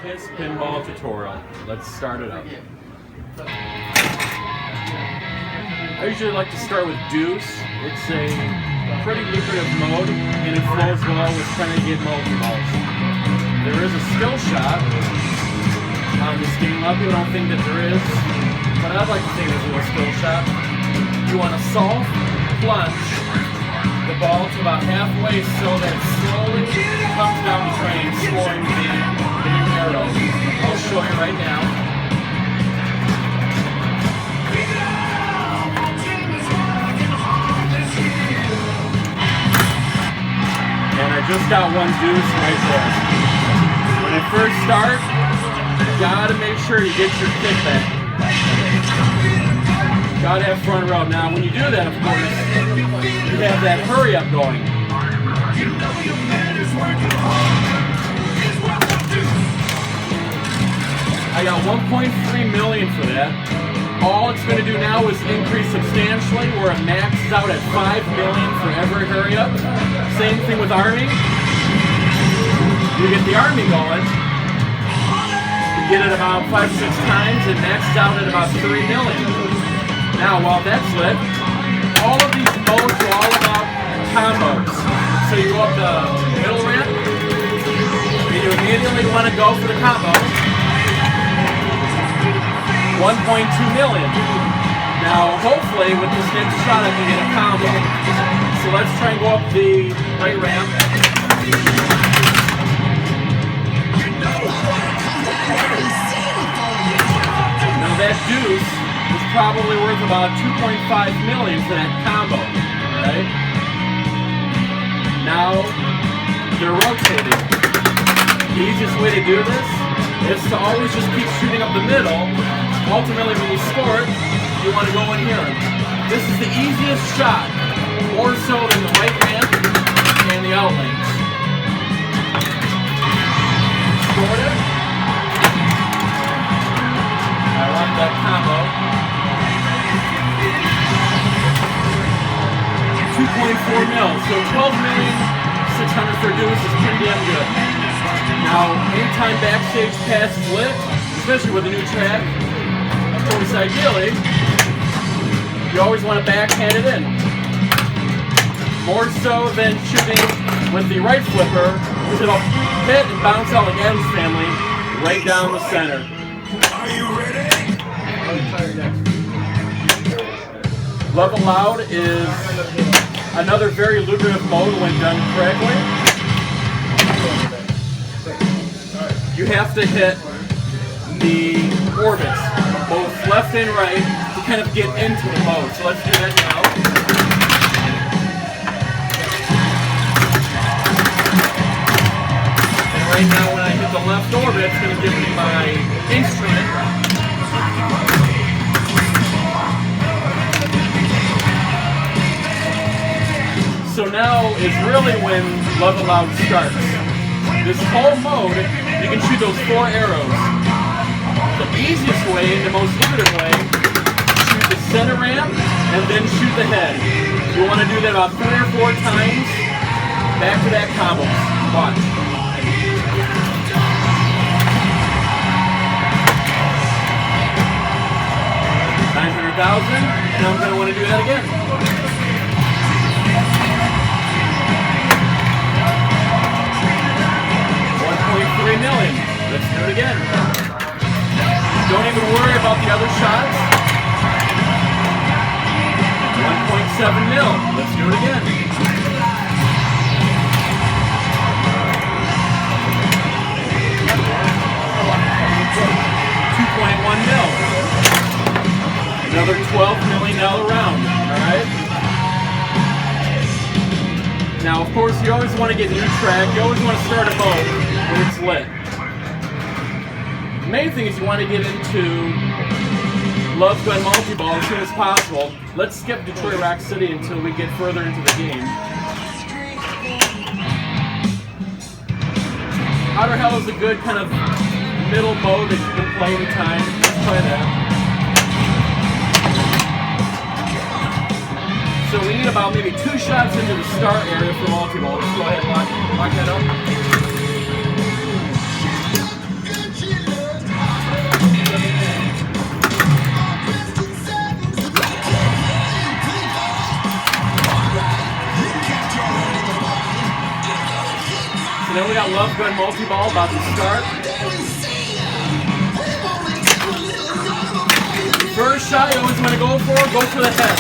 his pinball tutorial. Let's start it up. I usually like to start with deuce. It's a pretty lucrative mode and it flows well with trying to get multi-balls. There is a skill shot on this game. A lot of people don't think that there is, but I'd like to think there's a little skill shot. You want to soft plunge the ball to about halfway so that it slowly comes down the train, scoring the new arrow. I'll show you right now. And I just got one deuce right there. When I first start, you gotta make sure you get your kickback. Gotta have front row. Now, when you do that, of course, you have that hurry up going. I got 1.3 million for that. All it's going to do now is increase substantially, where it maxes out at 5 million for every hurry up. Same thing with Army. You get the Army going, you get it about 5-6 times, it maxes out at about 3 million. Now, while that's lit, all of these modes are all about combos. So you go up the middle ramp, and you immediately want to go for the combo. 1.2 million. Now, hopefully, with this next shot, I can get a combo. So let's try and go up the right ramp. Now that deuce is probably worth about 2.5 million for that combo, right? Now, they're rotating. The easiest way to do this is to always just keep shooting up the middle. Ultimately, when you score it, you want to go in here. This is the easiest shot, more so than the right ramp and the out lanes. Scored it. I like that combo. 2.4 mil, so 12,600,000 for deuce is pretty damn good. Now, anytime backstage pass is lit, especially with a new track, of course, ideally, you always want to backhand it in. More so than shooting with the right flipper, because it'll hit and bounce out like Adam's Family right down the center. Are you ready? Level Loud is another very lucrative mode when done correctly. You have to hit the orbits, both left and right, to kind of get into the mode. So let's do that now. And right now when I hit the left orbit, it's going to give me my instrument. So now is really when Level Loud starts. This whole mode, you can shoot those 4 arrows. The easiest way, and the most lucrative way, shoot the center ramp and then shoot the head. You want to do that about 3 or 4 times, back to back combos. Watch. $900,000, and I'm going to want to do that again. 1.3 million. Let's do it again. Don't even worry about the other shots. 1.7 mil. Let's do it again. 2.1 mil. Another $12 million round. Alright? Now, of course, you always want to get new track. You always want to start a mode when it's lit. The main thing is you want to get into Love Gun Multi-Ball as soon as possible. Let's skip Detroit Rock City until we get further into the game. Outer Hell is a good kind of middle mode that you can play anytime. Let's play that. So we need about maybe 2 shots into the start area for multi-ball. Let's go ahead and lock that up. Love Gun multi-ball about to start. First shot you always want to go for the head.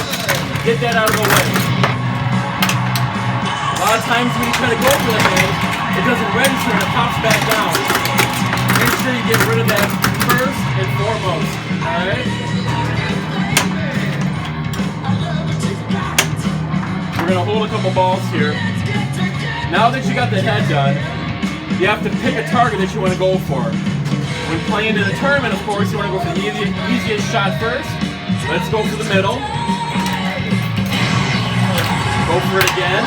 Get that out of the way. A lot of times when you try to go for the head, it doesn't register and it pops back down. Make sure you get rid of that first and foremost. Alright? We're going to hold a couple balls here. Now that you got the head done, you have to pick a target that you want to go for. When playing in the tournament, of course, you want to go for the easiest shot first. Let's go for the middle. Go for it again.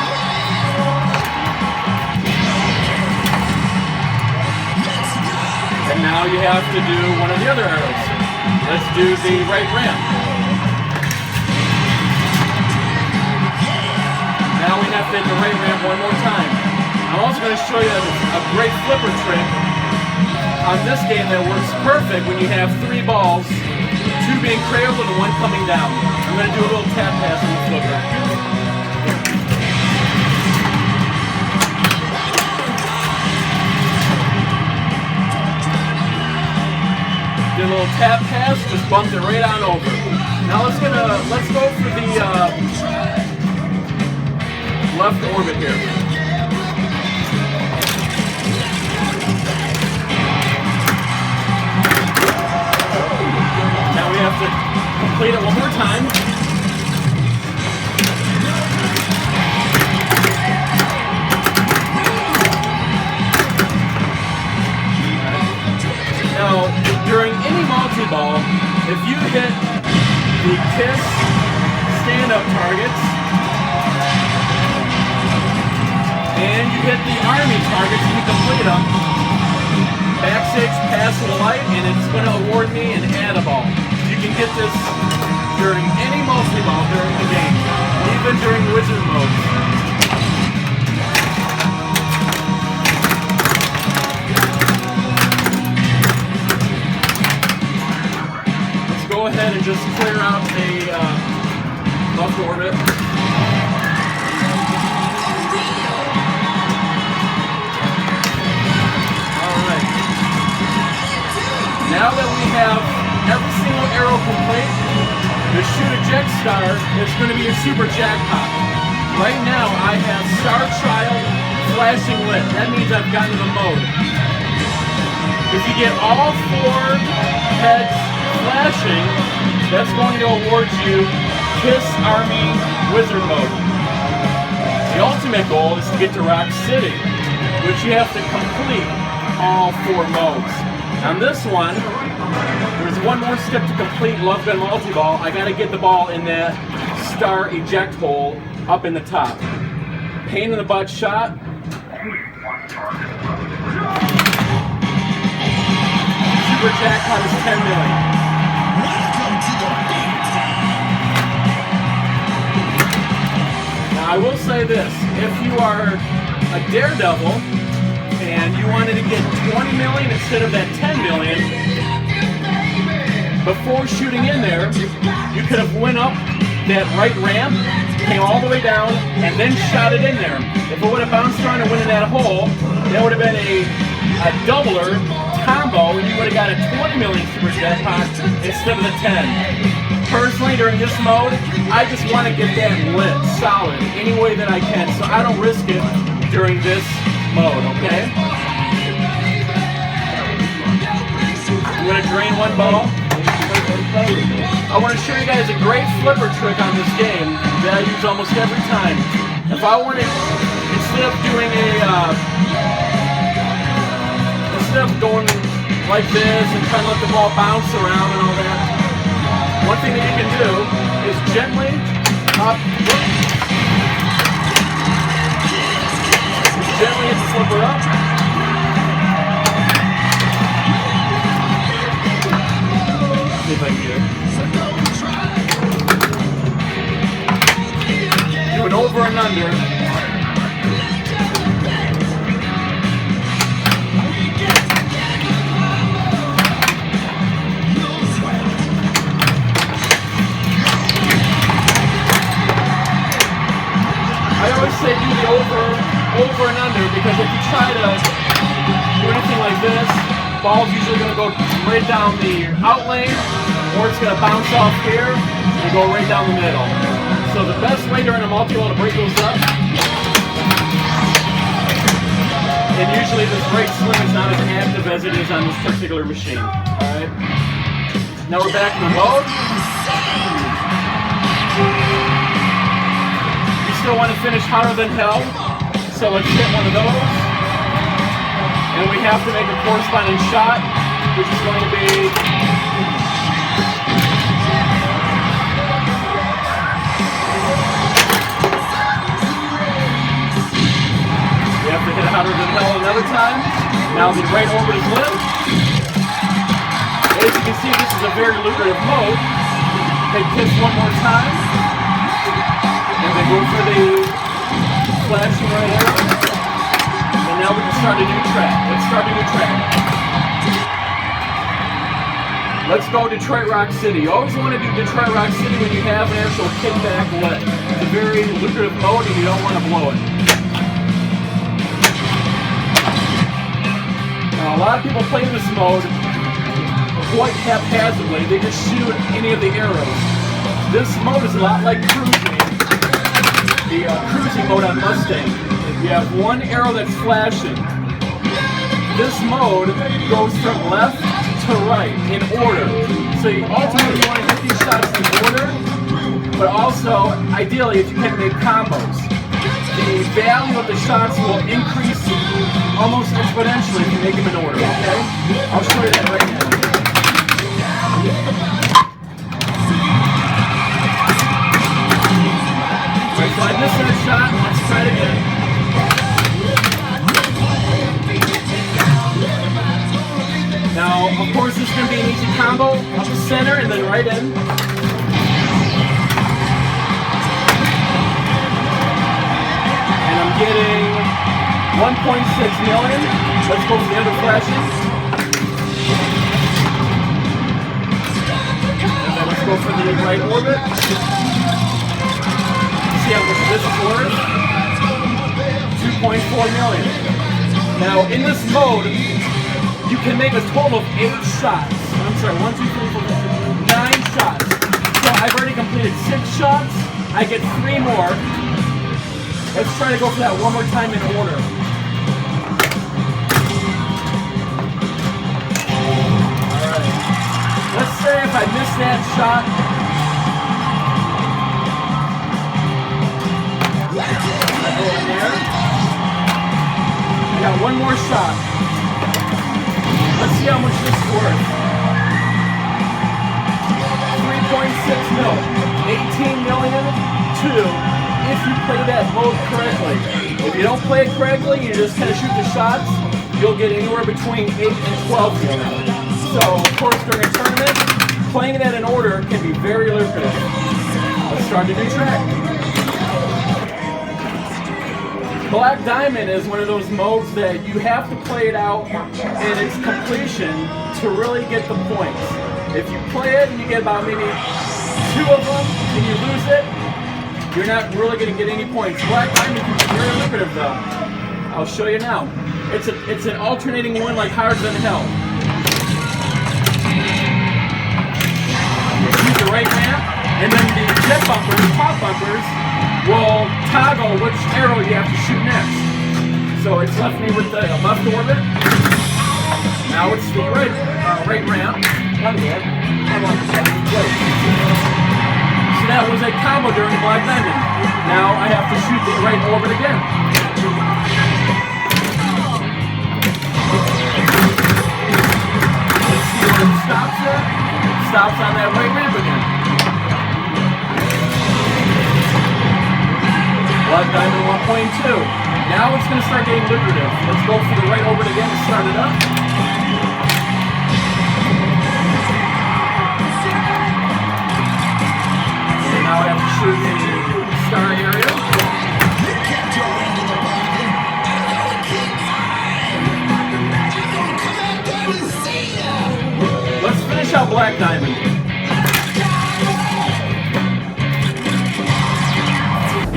And now you have to do one of the other arrows. Let's do the right ramp. Now we have to hit the right ramp one more time. I'm also going to show you a great flipper trick on this game that works perfect when you have 3 balls, 2 being cradled and 1 coming down. I'm going to do a little tap pass on the flipper. Did a little tap pass, just bumped it right on over. Now let's go for the left orbit here. Now we have to complete it one more time. Now, during any multi-ball, if you hit the KISS stand-up targets, and you hit the Army targets and you complete them, back 6, pass the light, and it's going to award me an add-a-ball. You can get this during any multi-ball during the game, even during wizard mode. Let's go ahead and just clear out a left orbit. Now that we have every single arrow complete, the shoot eject star is going to be your super jackpot. Right now I have star trial flashing lit. That means I've gotten the mode. If you get all 4 heads flashing, that's going to award you KISS Army Wizard mode. The ultimate goal is to get to Rock City, which you have to complete all 4 modes. On this one, there's one more step to complete Love Gun multi-ball. I gotta get the ball in that star eject hole up in the top. Pain in the butt shot. Super jackpot is 10 million. Now I will say this, if you are a daredevil, and you wanted to get 20 million instead of that 10 million, before shooting in there, you could have went up that right ramp, came all the way down, and then shot it in there. If it would have bounced around and went in that hole, that would have been a doubler combo, and you would have got a 20 million super jackpot instead of the 10. Personally, during this mode, I just want to get that lit, solid, any way that I can, so I don't risk it during this mode, okay? I'm going to drain 1 ball. I want to show you guys a great flipper trick on this game that I use almost every time. If I wanted, instead of doing instead of going like this and trying to let the ball bounce around and all that, one thing that you can do is gently up, gently hit the flipper up. See if I can get it. Do it over and under. I always say do the over and under, because if you try to like this, ball's usually going to go right down the out lane, or it's going to bounce off here and go right down the middle. So the best way during a multi-ball to break those up, and usually this break sling is not as active as it is on this particular machine. Alright? Now we're back in the mode. You still want to finish hotter than hell, so let's hit one of those. And we have to make a corresponding shot, which is going to be we have to hit it hotter than hell another time. Now the right orbit is lit. As you can see, this is a very lucrative mode. Take this one more time. And then go for the flashing right arrow. And now we can start a new track. Let's start a new track. Let's go Detroit Rock City. You always want to do Detroit Rock City when you have an actual kickback lit. It's a very lucrative mode and you don't want to blow it. Now, a lot of people play this mode quite haphazardly. They just shoot any of the arrows. This mode is a lot like cruising. The cruising mode on Mustang. You have one arrow that's flashing. This mode goes from left to right in order. So you ultimately want to hit these shots in order, but also, ideally, if you can make combos. The value of the shots will increase almost exponentially if you make them in order, okay? I'll show you that right now. Alright, so I missed that shot. Let's try it again. Now, of course, this is going to be an easy combo. Up the center and then right in. And I'm getting 1.6 million. Let's go for the other flashing. And then let's go for the right orbit. See how much this is worth? 2.4 million. Now, in this mode, you can make a total of 8 shots. I'm sorry, 1, 2, 3, 4, 5, 6, 9 shots. So I've already completed 6 shots. I get 3 more. Let's try to go for that one more time in order. Alright. Let's say if I miss that shot. I go in there. I got one more shot. Let's see how much this is worth. 3.6 mil. 18 million. 2. If you play that mode correctly. If you don't play it correctly, you just kind of shoot the shots, you'll get anywhere between 8 and 12 million. So, of course, during a tournament, playing that in order can be very lucrative. Let's start a new track. Black Diamond is one of those modes that you have to play it out in its completion to really get the points. If you play it and you get about maybe 2 of them and you lose it, you're not really going to get any points. Black Diamond can be very lucrative though. I'll show you now. It's an alternating one like harder than hell. Use the right ramp, and then the jet bumpers, pop bumpers, will toggle which arrow you have to shoot next. So it's left me with the left orbit. Now it's the right ramp. So that was a combo during the Black Diamond. Now I have to shoot the right orbit again. Let's see where it stops at. It stops on that right ramp again. Black Diamond 1.2. Now it's going to start getting lucrative. Let's go for the right orbit again to start it up. And now I have to shoot the star area. Let's finish out Black Diamond.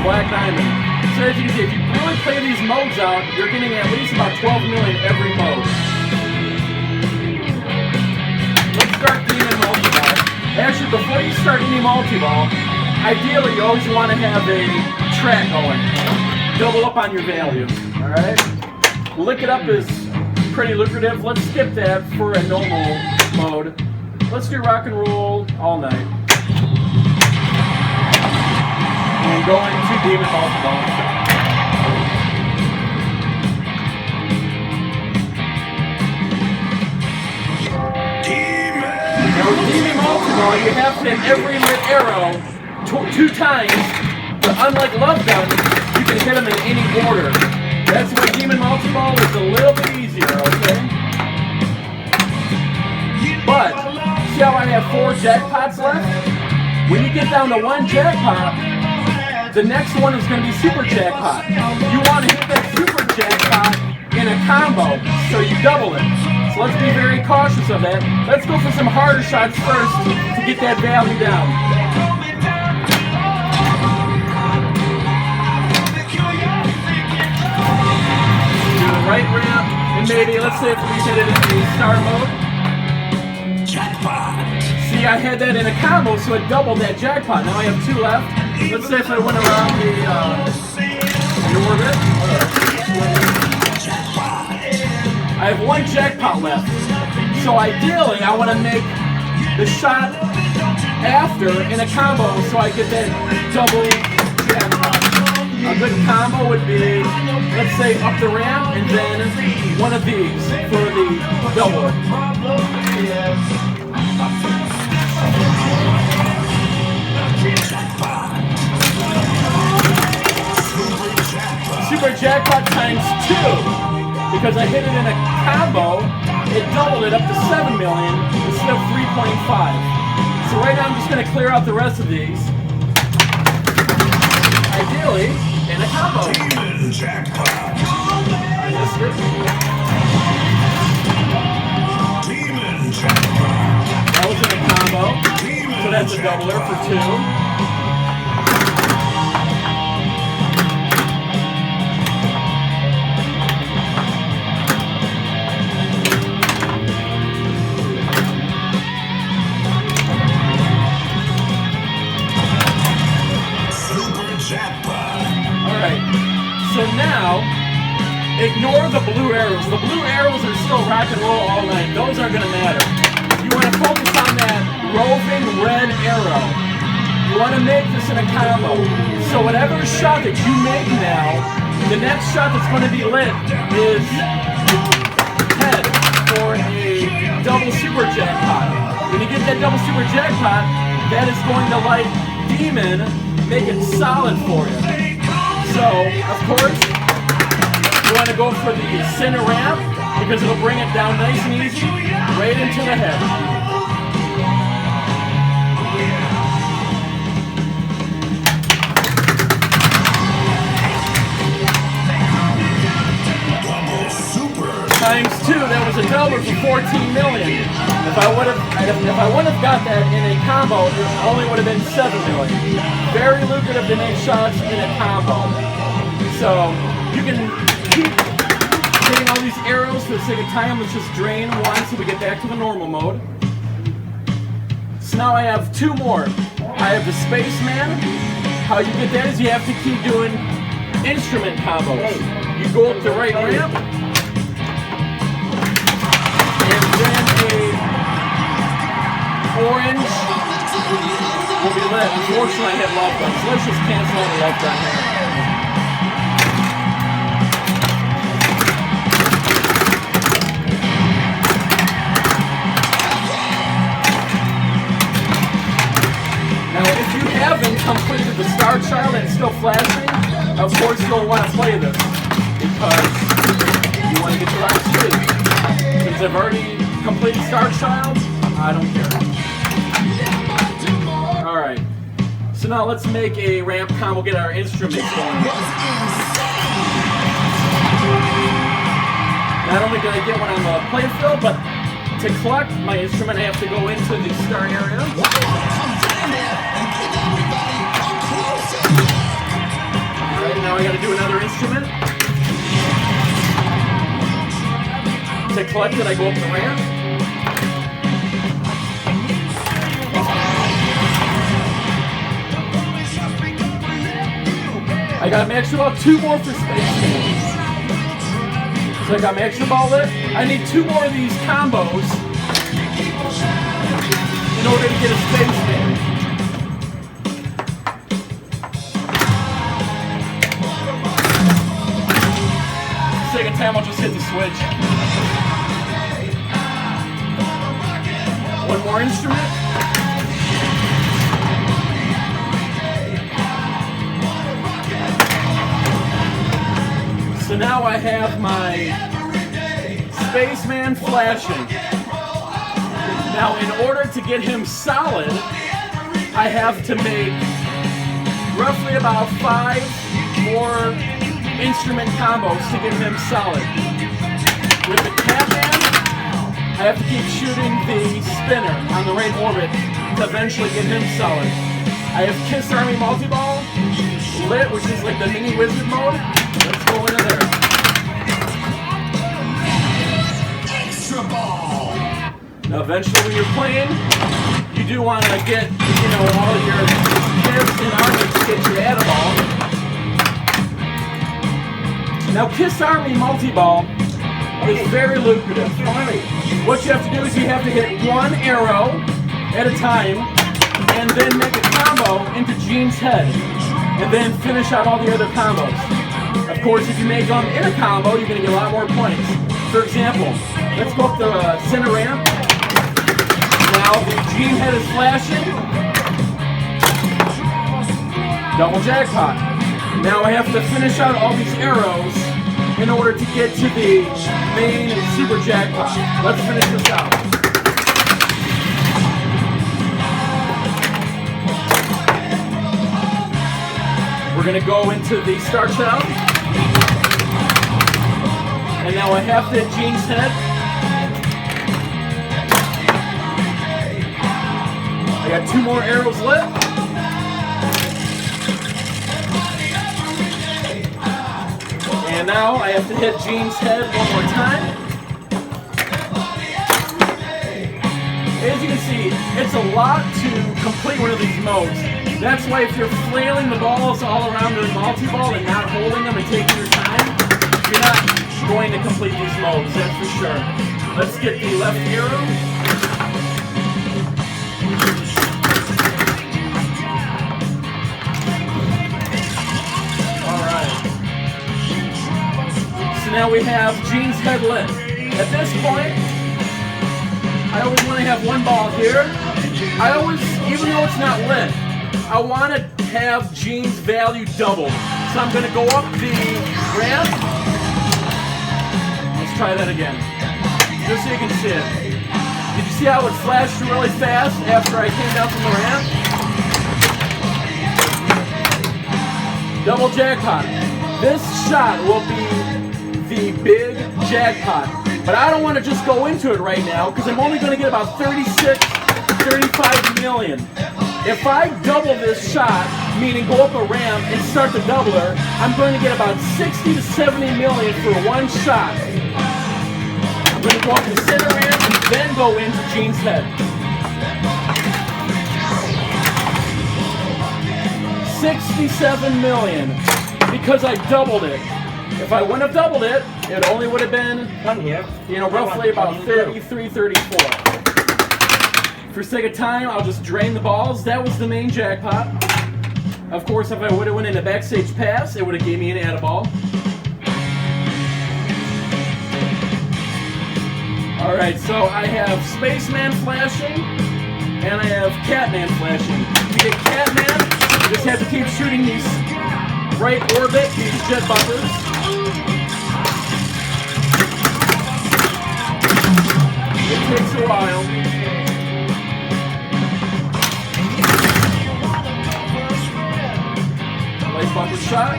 Black Diamond. So as you can see, if you really play these modes out, you're getting at least about 12 million every mode. you start any multi-ball, ideally you always want to have a track going. Double up on your values, alright? Lick it up is pretty lucrative. Let's skip that for a normal mode. Let's do rock and roll all night. And go into demon multi-ball. Now with demon multi-ball, you have to hit every lit arrow 2 times, but unlike love guns, you can hit them in any order. That's why demon multi-ball is a little bit easier, okay? But see how I have 4 jackpots left? When you get down to 1 jackpot, the next one is going to be super jackpot. You want to hit that super jackpot in a combo, so you double it. So let's be very cautious of that. Let's go for some harder shots first to get that value down. Do the right ramp, and maybe, let's say if we hit it in the star mode. Jackpot. See, I had that in a combo, so it doubled that jackpot. Now I have 2 left. Let's say if I went around the orbit. I have 1 jackpot left. So ideally, I want to make the shot after in a combo so I get that double jackpot. A good combo would be, let's say, up the ramp and then one of these for the double. Super jackpot times 2. Because I hit it in a combo, it doubled it up to 7 million instead of 3.5. So right now I'm just going to clear out the rest of these. Ideally, in a combo. Demon jackpot. I missed it. Demon jackpot. That was in a combo. So that's a doubler for 2. So now, ignore the blue arrows. The blue arrows are still rock and roll all night. Those aren't going to matter. You want to focus on that roving red arrow. You want to make this in a combo. So whatever shot that you make now, the next shot that's going to be lit is head for a double super jackpot. When you get that double super jackpot, that is going to light Demon, make it solid for you. So, of course, you want to go for the center ramp because it'll bring it down nice and easy, right into the head. Times 2, that was a double for 14 million. If I would have got that in a combo, it only would have been 7 million. Very lucrative to make shots in a combo. So you can keep hitting all these arrows for the sake of time. Let's just drain 1 so we get back to the normal mode. So now I have 2 more. I have the Spaceman. How you get that is you have to keep doing instrument combos. You go up the right ramp. And then a orange will be lit. Unfortunately, I hit love gun, so let's just cancel out the love gun here. Now, if you haven't completed the Star Child and it's still flashing, of course you'll want to play this because you want to get your last 3. Since I've already completed Star Child, I don't care. Alright, so now let's make a ramp combo, get our instruments going. Not only did I get one on the playfield, but to collect my instrument, I have to go into the star area. Alright, now I gotta do another instrument. To collect it, I go up the ramp. got my extra ball, 2 more for spaceman. So I got my extra ball lit. I need 2 more of these combos in order to get a spaceman. Second time I'll just hit the switch. 1 more instrument. So now I have my spaceman flashing. Now in order to get him solid, I have to make roughly about 5 more instrument combos to get him solid. With the Catman, I have to keep shooting the spinner on the right orbit to eventually get him solid. I have Kiss Army Multi-Ball lit, which is like the mini wizard mode. Let's go into there. Extra ball. Now eventually when you're playing, you do want to get, you know, all your kids and army to get your Add-A-Ball. Now Kiss Army Multi-Ball is very lucrative. What you have to do is you have to hit 1 arrow at a time and then make a combo into Gene's head and then finish out all the other combos. Of course, if you make them in a combo, you're going to get a lot more points. For example, let's go up the center ramp. Now the Gene head is flashing. Double jackpot. Now I have to finish out all these arrows in order to get to the main super jackpot. Let's finish this out. We're going to go into the start sound. And now I have to hit Gene's head. I got 2 more arrows lit. And now I have to hit Gene's head 1 more time. As you can see, it's a lot to complete one of these modes. That's why if you're flailing the balls all around the multi-ball and not holding them and taking your time, you're not going to complete these modes, that's for sure. Let's get the left arrow. Alright. So now we have Gene's head lit. At this point, I always want to have 1 ball here. I always, even though it's not lit, I want to have Gene's value doubled. So I'm going to go up the ramp. Let's try that again. Just so you can see it. Did you see how it flashed really fast after I came down from the ramp? Double jackpot. This shot will be the big jackpot. But I don't want to just go into it right now because I'm only going to get about 36, 35 million. If I double this shot, meaning go up a ramp and start the doubler, I'm going to get about 60 to 70 million for 1 shot. I'm going to go up the center ramp and then go into Gene's head. 67 million because I doubled it. If I wouldn't have doubled it, it only would have been, you know, roughly about 33, 34. For sake of time, I'll just drain the balls. That was the main jackpot. Of course, if I would have went in a backstage pass, it would have gave me an Add-A-Ball. Alright, so I have Spaceman flashing, and I have Catman flashing. To get Catman, you just have to keep shooting these right orbit, these jet bumpers. It takes a while. Nice bumper shot.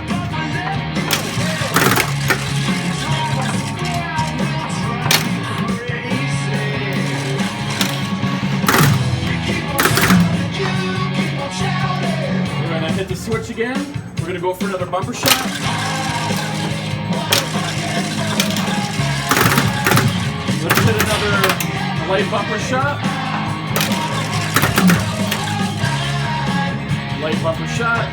We're going to hit the switch again. We're going to go for another bumper shot. Let's hit another light bumper shot. Light bumper shot.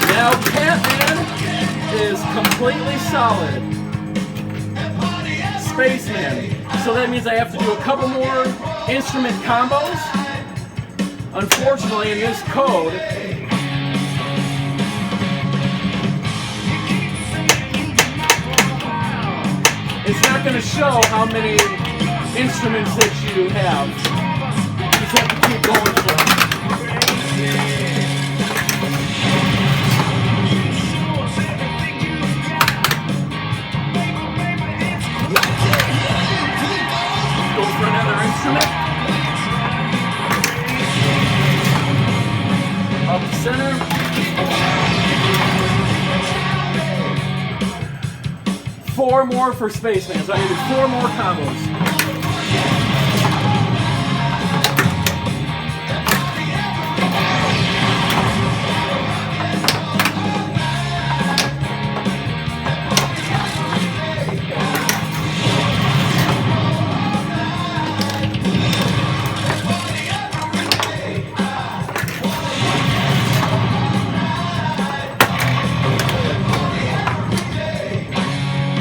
Now Catman is completely solid. Spaceman. So that means I have to do a couple more instrument combos. Unfortunately, in this code, it's not going to show how many instruments that you have. You just have to keep going for it. Go for another instrument. Up the center. Four more for Spaceman, so I can do 4 more combos.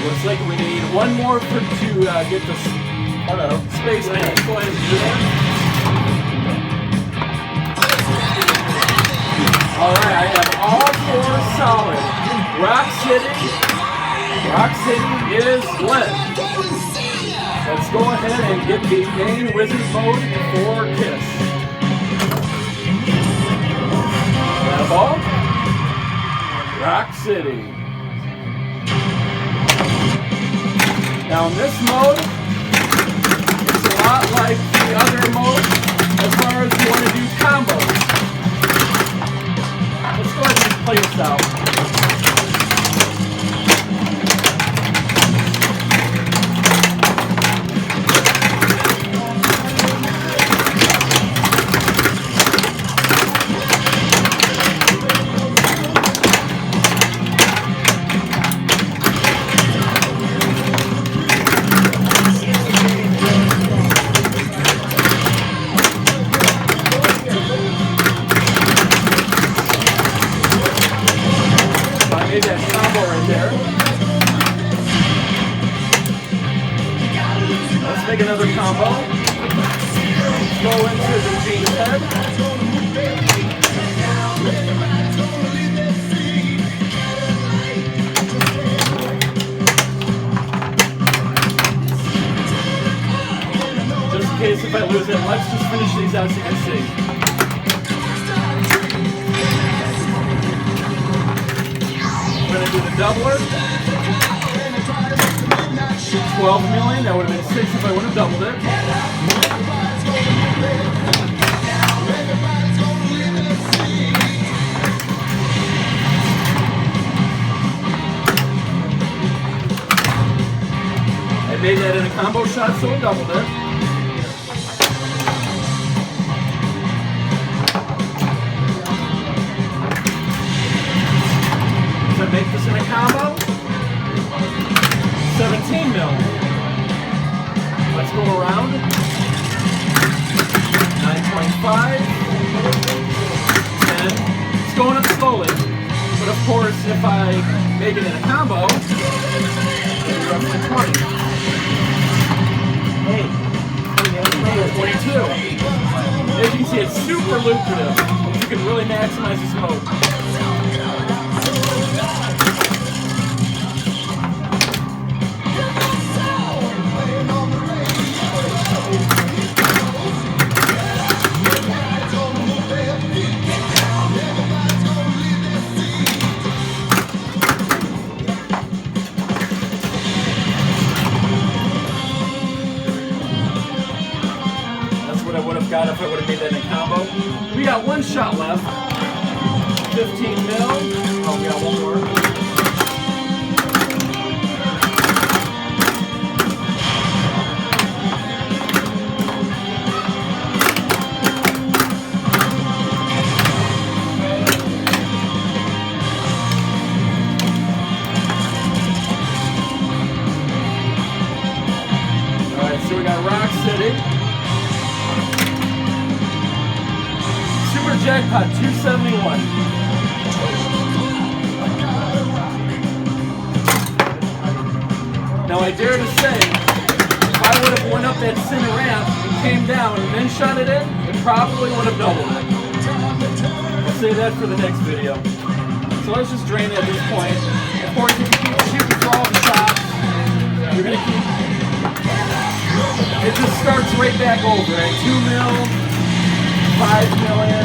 Looks like we need one more to get the Spaceman. Let's go ahead and do that. Alright, I have all 4 solid. Rock City is lit. Let's go ahead and get the main wizard mode for Kiss. Grabowski. Rock City. Now in this mode, it's a lot like the other mode as far as you want to do combos. Let's go ahead and play this out. That combo right there. Let's make another combo. Let's go into the G's head. Just in case if I lose it, let's just finish these out so you can see. We're going to do the doubler. 12 million, that would have been 6 if I would have doubled it. I made that in a combo shot, so we doubled it. Make this in a combo. 17 mil. Let's go around. 9.5. 10. It's going up slowly. But of course, if I make it in a combo, we're up to 20. 22. As you can see, it's super lucrative. You can really maximize this mode. If I would have made that in a combo. We got 1 shot left. 15 mil. Oh, we got 1 more. Alright, so we got Rock City. Jackpot 271. Now I dare to say, if I would have went up that center ramp and came down and then shot it in, it probably would have doubled it. I'll save that for the next video. So let's just drain it at this point. Of course, if you keep shooting for all the shots, you're going to keep... It just starts right back over at 2 mil, 5 million.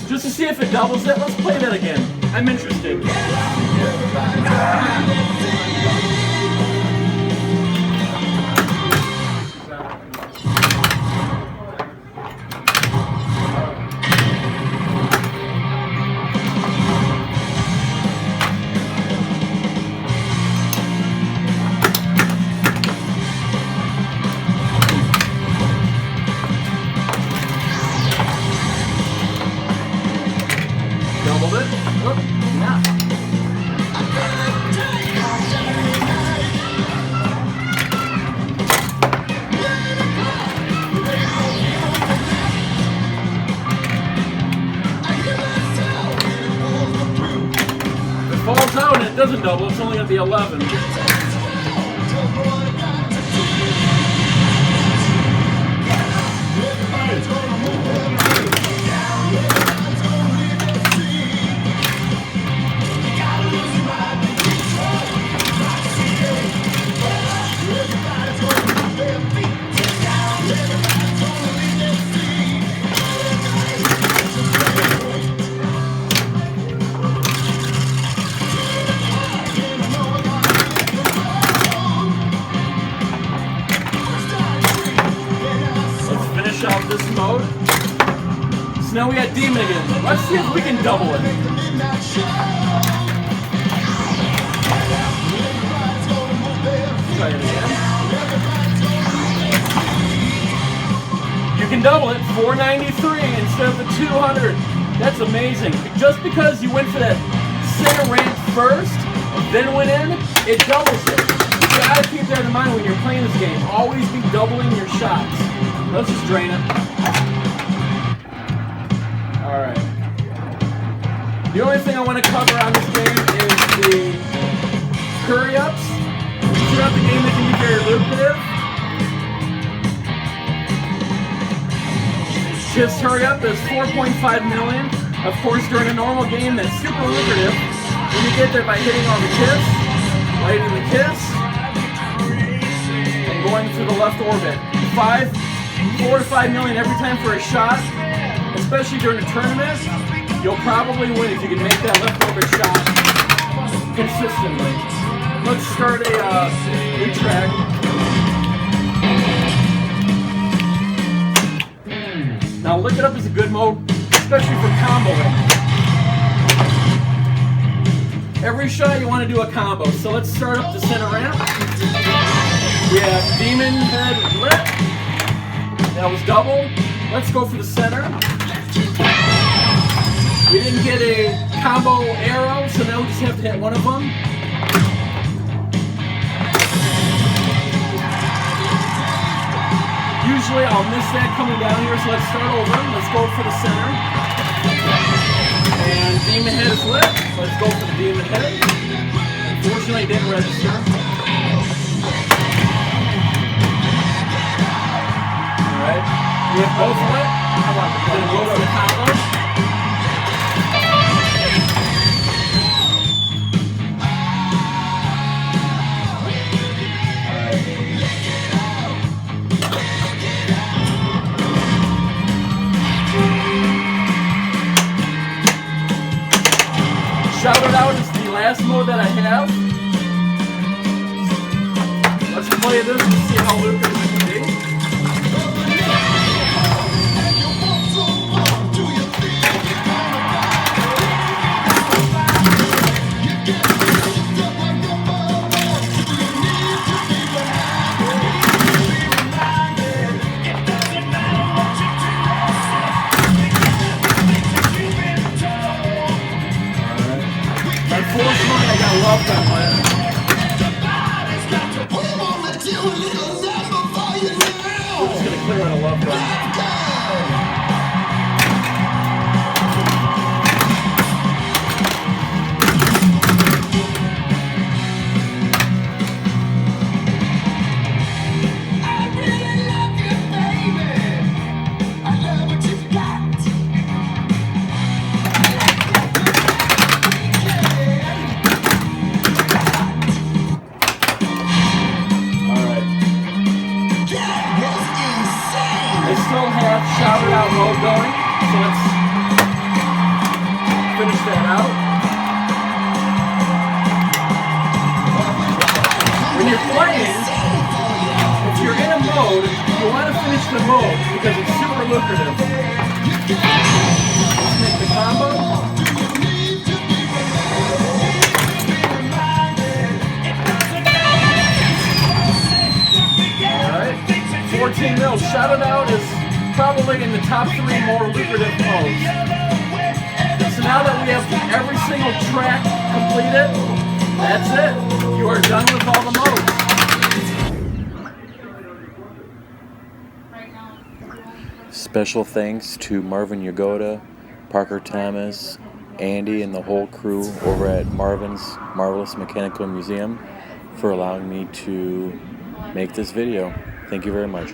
Just to see if it doubles it, let's play that again. I'm interested. Doubled it. Oh, yeah. If it falls out and it doesn't double, it's only going to be 11. Out this mode. So now we got Demon again. Let's see if we can double it. Try it again. You can double it, 493 instead of the 200. That's amazing. Just because you went for that center ramp first, then went in, it doubles it. You gotta keep that in mind when you're playing this game. Always be doubling your shots. Let's just drain it. Alright. The only thing I want to cover on this game is the hurry-ups. Throughout the game, they can be very lucrative. This hurry-up is 4.5 million. Of course, during a normal game, that's super lucrative. When you get there by hitting on the kiss, lighting the kiss, and going through the left orbit. 4 to 5 million every time for a shot, especially during a tournament, you'll probably win if you can make that left orbit shot consistently. Let's start a new track. Now Look It Up is a good mode, especially for comboing. Every shot you want to do a combo, so let's start up the center ramp. We have Demon Head Lit. That was double. Let's go for the center. We didn't get a combo arrow, so now we just have to hit one of them. Usually I'll miss that coming down here, so let's start over. Let's go for the center. And Demon Head is lit. Let's go for the Demon Head. Unfortunately, it didn't register. We have both lit. We're going to go for the combo. Shout It Out is the last mode that I have. Let's play this and see how lucrative it can be. Unfortunately, I got love that one. We're just gonna clear out a love gun. still have Shout It Out mode going, so let's finish that out. When you're playing, if you're in a mode, you want to finish the mode because it's super lucrative. Let's make the combo. Alright, 14 mils. Shout It Out is probably in the top 3 more lucrative modes. So now that we have every single track completed, that's it. You are done with all the modes. Special thanks to Marvin Yagoda, Parker Thomas, Andy, and the whole crew over at Marvin's Marvelous Mechanical Museum for allowing me to make this video. Thank you very much.